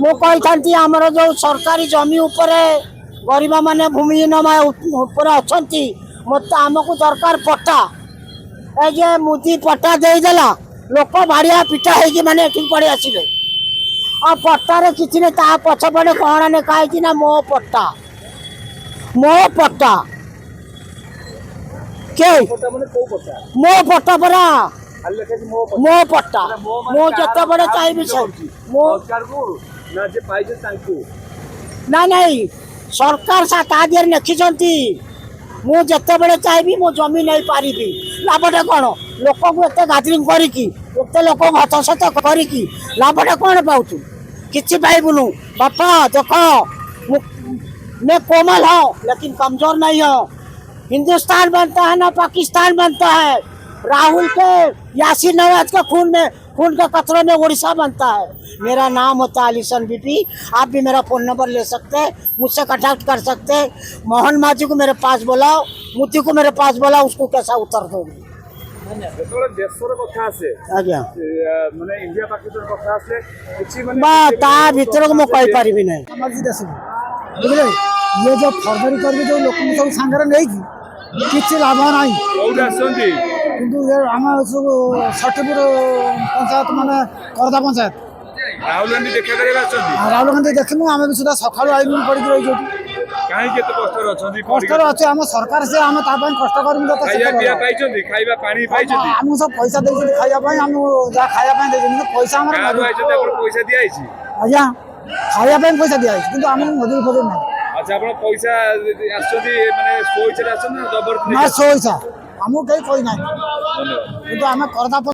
ମୁଁ କହିଥାନ୍ତି ଆମର ଯୋଉ ସରକାରୀ ଜମି ଉପରେ ଗରିବ ମାନେ ଭୂମିହୀନ ଉପରେ ଅଛନ୍ତି ମତେ ଆମକୁ ଦରକାର ପଟ୍ଟା। ଏ ଯେ ମୁଦି ପଟ୍ଟା ଦେଇଦେଲା ଲୋକ ଭାଡ଼ିଆ ପିଠା ହେଇକି ମାନେ ଏଠିକି ପଳେଇ ଆସିଲେ। ଆଉ ପଟ୍ଟାରେ କିଛି ନାହିଁ, ତା ପଛପଟେ କ'ଣ ଲେଖା ହେଇଛି ନା ମୋ ପଟ୍ଟା ମୋ ପଟ୍ଟା। କେ ମୋ ପଟ୍ଟା ପରା ମୋ ପଟ୍ଟା ମୁଁ ଯେତେବେଳେ ଚାହିଁବି ନାଇଁ ନାଇଁ ସରକାର ତା ଦେହରେ ଲେଖିଛନ୍ତି ମୁଁ ଯେତେବେଳେ ଚାହିଁବି ମୋ ଜମି ନେଇପାରିବି। ଲାଭଟା କ'ଣ? ଲୋକଙ୍କୁ ଏତେ ଗାଦରିଂ କରିକି ଏତେ ଲୋକଙ୍କୁ ହତସତ କରିକି ଲାଭଟା କ'ଣ ପାଉଛୁ? କିଛି पाइबुनु। बापा देखो मैं कोमल हूँ लेकिन कमजोर नहीं हूँ। हिंदुस्तान बनता है ना पाकिस्तान बनता है। राहुल के यासीन नवाज के खून के कतरे में उड़ीसा बनता है। मेरा नाम होता है अलीसन बीपी। आप भी मेरा फ़ोन नंबर ले सकते हैं, मुझसे कॉन्टैक्ट कर सकते हैं। मोहन माझी को मेरे पास बुलाओ, मोदी को मेरे पास बुलाओ, उसको कैसा उत्तर दोगे? ଭିତରକୁ ମୁଁ କହିପାରିବି ନାହିଁ। ବୁଝିଲେ, ଇଏ ଯୋଉ ଫର୍ଜରୀ କରିକି ଯୋଉ ଲୋକଙ୍କୁ ସବୁ ସାଙ୍ଗରେ ନେଇକି କିଛି ଲାଭ ନାହିଁ। କିନ୍ତୁ ଆମ ସବୁ ଷଠିପୁର ପଞ୍ଚାୟତ ମାନେ କରଦା ପଞ୍ଚାୟତ ରାହୁଲ ଗାନ୍ଧୀ ଦେଖିନୁ ଆମେ ବି ସୁଦ୍ଧା ସକାଳୁ ଆଇନୁ ପଡ଼ିକି ରହିଛୁ। କଷ୍ଟରେ ଅଛି ଆମ ସରକାର, ସେ ଆମେ ତା ପାଇଁ କଷ୍ଟ କରିବୁ। ଆମକୁ ସବୁ ପଇସା ଦେଇଛନ୍ତି ଖାଇବା ପାଇଁ, ଆମକୁ ଯାହା ଖାଇବା ପାଇଁ ଦେଇଛନ୍ତି ପଇସା ଆମର ଆଜ୍ଞା ଖାଇବା ପାଇଁ ପଇସା ଦିଆଯାଇଛି କିନ୍ତୁ ଆମକୁ ମଜୁରୀ ଫଜୁରୀ ନାହିଁ। ସ୍ୱଇଚ୍ଛା ଆମକୁ କେହି କହିନାହାନ୍ତି କିନ୍ତୁ ଆମେ କରଦା